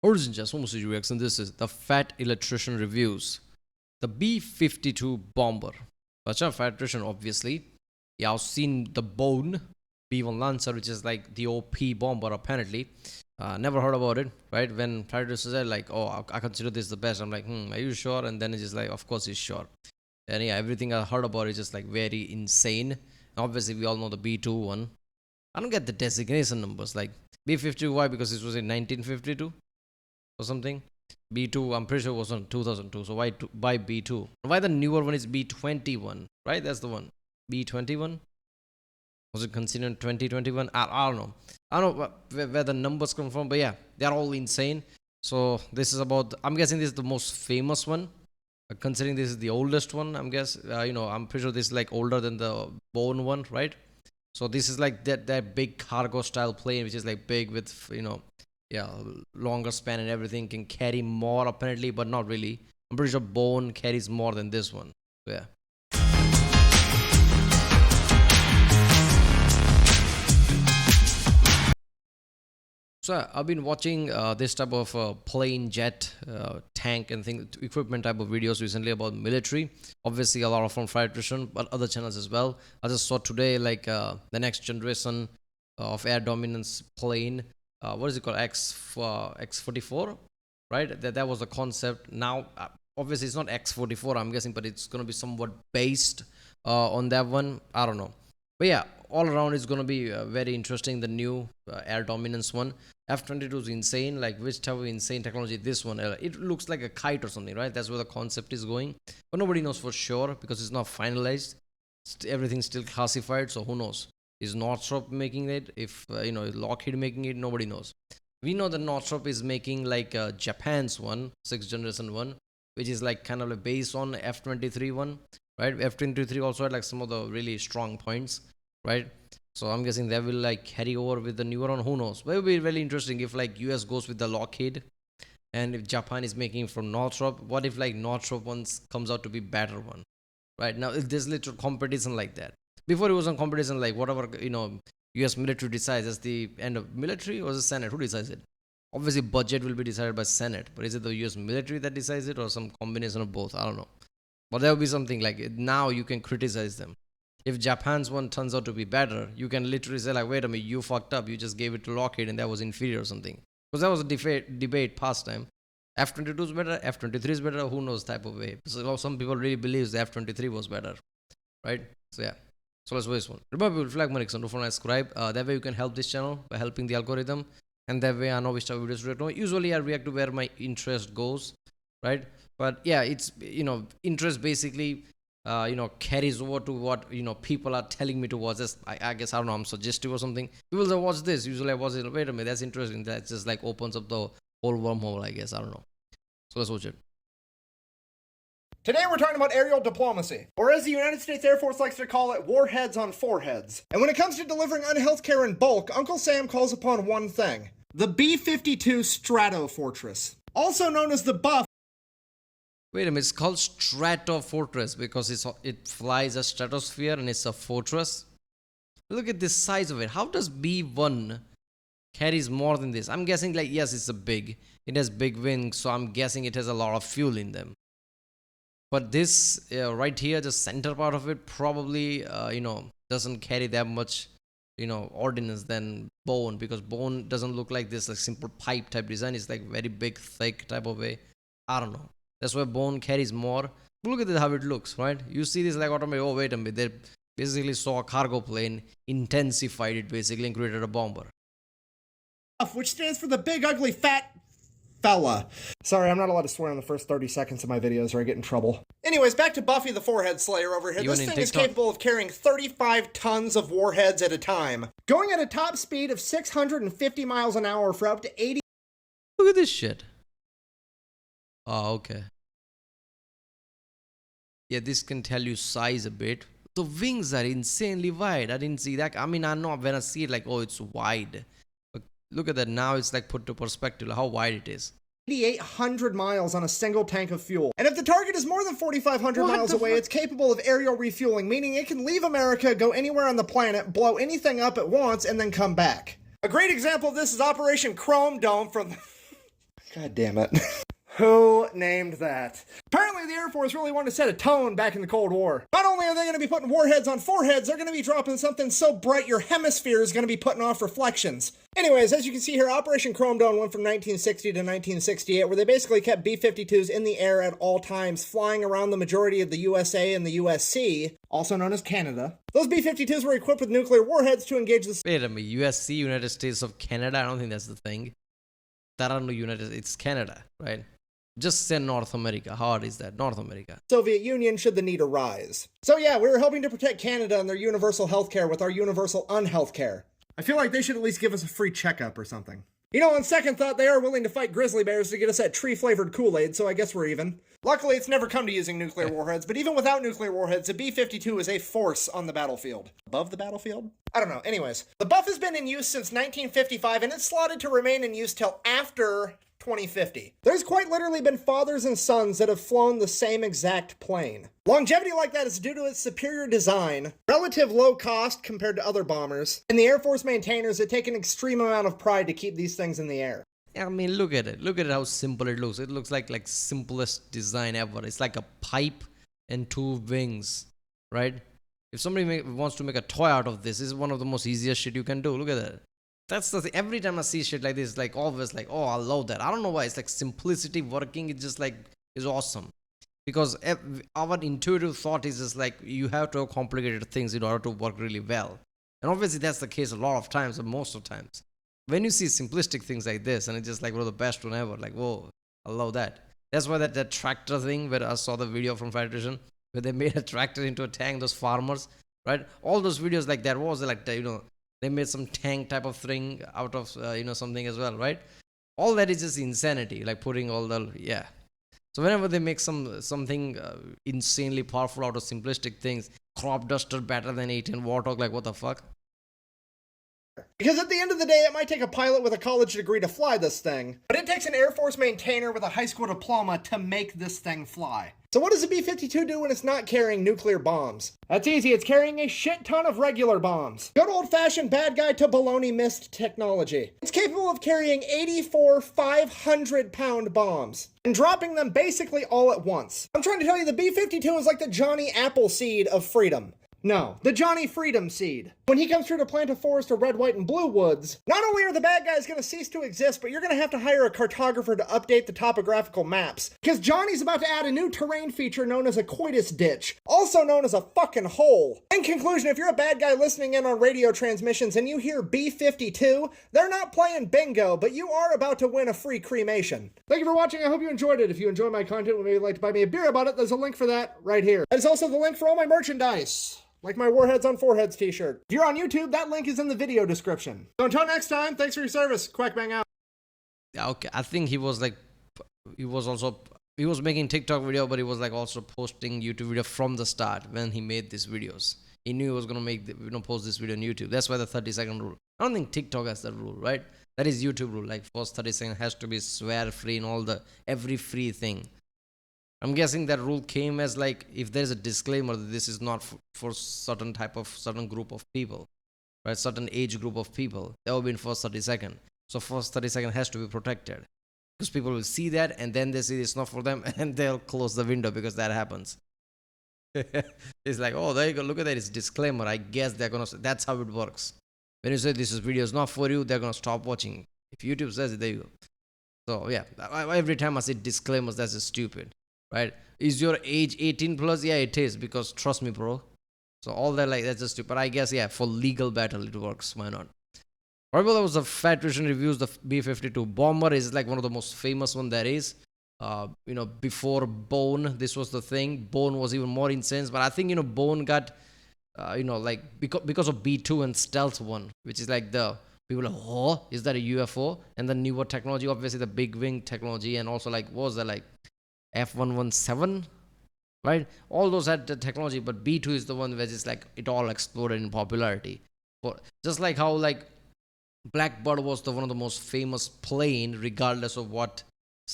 Origin just almost reaction. This is the Fat Electrician reviews. The B-52 bomber. But Fat Electrician, obviously. Yeah, I've seen the Bone B-1 Lancer, which is like the OP bomber, apparently. Never heard about it, right? When Fat Electrician said, like, oh, I consider this the best, I'm like, are you sure? And then it's just like, of course he's sure. And yeah, everything I heard about is just like very insane. Obviously, we all know the B-2 one. I don't get the designation numbers. Like, B-52, why? Because it was in 1952 or something. B2, I'm pretty sure it was on 2002. So why B2? Why the newer one is B21, right? That's the one. B21? Was it considered 2021? I don't know. I don't know where the numbers come from, but yeah, they're all insane. So this is about, I'm guessing this is the most famous one. Considering this is the oldest one, I'm I'm pretty sure this is like older than the Bone one, right? So this is like that big cargo style plane, which is like big with, longer span and everything, can carry more apparently, but not really. I'm pretty sure Bone carries more than this one. So yeah. So I've been watching this type of plane, jet, tank, and equipment type of videos recently about military. Obviously, a lot of from Fire Electrician, but other channels as well. I just saw today like the next generation of air dominance plane. What is it called? X-44, right? That was the concept. Now, obviously, it's not X-44, I'm guessing, but it's gonna be somewhat based on that one. I don't know, but yeah, all around it's gonna be very interesting. The new air dominance one. F-22 is insane. Like, which type of insane technology? This one, it looks like a kite or something, right? That's where the concept is going, but nobody knows for sure because it's not finalized. Everything's still classified, so who knows? Is Northrop making it? If Lockheed making it, nobody knows. We know that Northrop is making like Japan's one, 6th generation one, which is like kind of like based on F-23 one, right? F-23 also had like some of the really strong points, right? So I'm guessing they will like carry over with the newer one. Who knows? But it will be really interesting if like US goes with the Lockheed, and if Japan is making from Northrop. What if like Northrop ones comes out to be better one, right? Now if there's little competition like that. Before it was on competition like whatever US military decides as the end of military, or the Senate who decides it. Obviously budget will be decided by Senate, but is it the US military that decides it or some combination of both? I don't know. But there will be something like it. Now you can criticize them. If Japan's one turns out to be better, you can literally say like, wait a minute, you fucked up. You just gave it to Lockheed and that was inferior or something. Because that was a debate past time. F-22 is better, F-23 is better, who knows type of way. So some people really believe the F-23 was better, right? So yeah. So let's do this one. Remember, flag Marix and don't forget to subscribe. That way you can help this channel by helping the algorithm. And that way I know which type of videos to react to. Usually I react to where my interest goes, right? But yeah, it's, interest basically carries over to what people are telling me to watch. This I guess, I don't know, I'm suggestive or something. People say watch this, usually I watch it. Wait a minute, that's interesting. That just like opens up the whole wormhole, I guess. I don't know. So let's watch it. Today we're talking about aerial diplomacy, or as the United States Air Force likes to call it, warheads on foreheads. And when it comes to delivering unhealth care in bulk, Uncle Sam calls upon one thing: the B-52 Stratofortress, also known as the Buff. Wait a minute, it's called Stratofortress because it flies a stratosphere and it's a fortress. Look at this size of it. How does B-1 carries more than this? I'm guessing like, yes, it has big wings, so I'm guessing it has a lot of fuel in them. But this right here, the center part of it probably doesn't carry that much ordnance than Bone, because Bone doesn't look like this like simple pipe type design. It's like very big, thick type of way. I don't know. That's why Bone carries more. Look at this, how it looks, right? You see this like automatic. Oh, wait a minute. They basically saw a cargo plane, intensified it basically, and created a bomber. Which stands for the big, ugly, fat fella. Sorry, I'm not allowed to swear in the first 30 seconds of my videos or I get in trouble. Anyways, back to Buffy the Forehead Slayer over here. This thing is capable of carrying 35 tons of warheads at a time, going at a top speed of 650 miles an hour for up to 80. Look at this shit. Oh, okay. Yeah, this can tell you size a bit. The wings are insanely wide. I didn't see that. I mean, I know when I see it like, oh, it's wide. But look at that. Now it's like put to perspective how wide it is. 8,800 miles on a single tank of fuel. And if the target is more than 4,500 miles away, it's capable of aerial refueling, meaning it can leave America, go anywhere on the planet, blow anything up at once, and then come back. A great example of this is Operation Chrome Dome from God damn it. Who named that? Apparently the Air Force really wanted to set a tone back in the Cold War. Not only are they going to be putting warheads on foreheads, they're going to be dropping something so bright your hemisphere is going to be putting off reflections. Anyways, as you can see here, Operation Chrome Dome went from 1960 to 1968, where they basically kept B-52s in the air at all times, flying around the majority of the USA and the USC, also known as Canada. Those B-52s were equipped with nuclear warheads to engage the... Wait a minute, USC, United States of Canada? I don't think that's the thing. That are no United, it's Canada, right? Just say North America. How hard is that? North America. Soviet Union should the need arise. So yeah, we were helping to protect Canada and their universal healthcare with our universal unhealthcare. I feel like they should at least give us a free checkup or something. You know, on second thought, they are willing to fight grizzly bears to get us that tree-flavored Kool-Aid, so I guess we're even. Luckily, it's never come to using nuclear warheads, but even without nuclear warheads, a B-52 is a force on the battlefield. Above the battlefield? I don't know. Anyways, the Buff has been in use since 1955, and it's slotted to remain in use till after 2050. There's quite literally been fathers and sons that have flown the same exact plane. Longevity like that is due to its superior design, relative low cost compared to other bombers, and the Air Force maintainers that take an extreme amount of pride to keep these things in the air. I mean, look at it. Look at how simple it looks. It looks like simplest design ever. It's like a pipe and two wings, right? If somebody wants to make a toy out of this is one of the most easiest shit you can do. Look at that. That's the thing. Every time I see shit like this, like always like, oh, I love that. I don't know why. It's like simplicity working. It's just like, is awesome. Because our intuitive thought is just like, you have to have complicated things in order to work really well. And obviously that's the case a lot of times, or most of times. When you see simplistic things like this, and it's just like one of the best one ever, like, whoa, I love that. That's why that tractor thing, where I saw the video from Electrician, where they made a tractor into a tank, those farmers, right? All those videos like that was like, you know, they made some tank type of thing out of, you know, something as well, right? All that is just insanity, like putting all the, yeah. So whenever they make something insanely powerful out of simplistic things, crop duster better than 18 Warthog, like what the fuck? Because at the end of the day, it might take a pilot with a college degree to fly this thing, but it takes an Air Force maintainer with a high school diploma to make this thing fly. So what does a B-52 do when it's not carrying nuclear bombs? That's easy, it's carrying a shit ton of regular bombs. Good old-fashioned bad guy to baloney mist technology. It's capable of carrying 84 500-pound bombs and dropping them basically all at once. I'm trying to tell you, the B-52 is like the Johnny Appleseed of freedom. No, the Johnny Freedom Seed. When he comes through to plant a forest of red, white, and blue woods, not only are the bad guys going to cease to exist, but you're going to have to hire a cartographer to update the topographical maps. Because Johnny's about to add a new terrain feature known as a coitus ditch, also known as a fucking hole. In conclusion, if you're a bad guy listening in on radio transmissions and you hear B-52, they're not playing bingo, but you are about to win a free cremation. Thank you for watching. I hope you enjoyed it. If you enjoy my content, maybe you'd like to buy me a beer about it, there's a link for that right here. There's also the link for all my merchandise. Like my Warheads on Foreheads t-shirt. If you're on YouTube, that link is in the video description. So until next time, thanks for your service. Quack bang out. Yeah, okay. I think he was making TikTok video, but he was like also posting YouTube video from the start when he made these videos. He knew he was gonna post this video on YouTube. That's why the 30-second rule. I don't think TikTok has that rule, right? That is YouTube rule. Like first 30 seconds has to be swear free and all every free thing. I'm guessing that rule came as like, if there's a disclaimer that this is not for certain group of people, right? Certain age group of people, that will be in first 30 seconds. So first 30 seconds has to be protected. Because people will see that and then they see it's not for them and they'll close the window because that happens. It's like, oh, there you go, look at that, it's disclaimer. I guess they're gonna, that's how it works. When you say this video is not for you, they're gonna stop watching. If YouTube says it, there you go. So yeah, every time I say disclaimers, that's just stupid. Right? Is your age 18 plus? Yeah, it is, because trust me, bro. So all that, like, that's just stupid. But I guess, yeah, for legal battle, it works. Why not? Alright, well, that was the Electrician reviews. The B-52 bomber is like one of the most famous one there is. You know, before Bone, this was the thing. Bone was even more insane. But I think, you know, Bone got, you know, like, because of B-2 and Stealth 1, which is like the, people are like, oh, is that a UFO? And the newer technology, obviously the big wing technology, and also like, what was that, like, F-117, right? All those had the technology, but B-2 is the one where it's like it all exploded in popularity. But just like how like Blackbird was one of the most famous plane, regardless of what,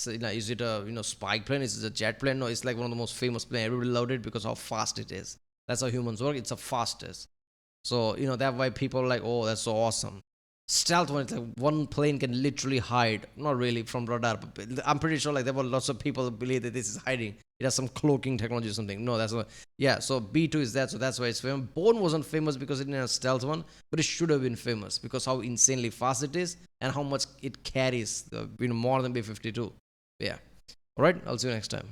you know, is it a spy plane? Is it a jet plane? No, it's like one of the most famous plane. Everybody loved it because how fast it is. That's how humans work. It's the fastest. So you know that's why people are like, oh, that's so awesome. Stealth one, it's like one plane can literally hide. Not really from radar, but I'm pretty sure like there were lots of people who believe that this is hiding. It has some cloaking technology or something. No, that's not. Yeah, so B2 is that, so that's why it's famous. Bone wasn't famous because it didn't have stealth one, but it should have been famous because how insanely fast it is and how much it carries, more than B-52. Yeah. All right, I'll see you next time.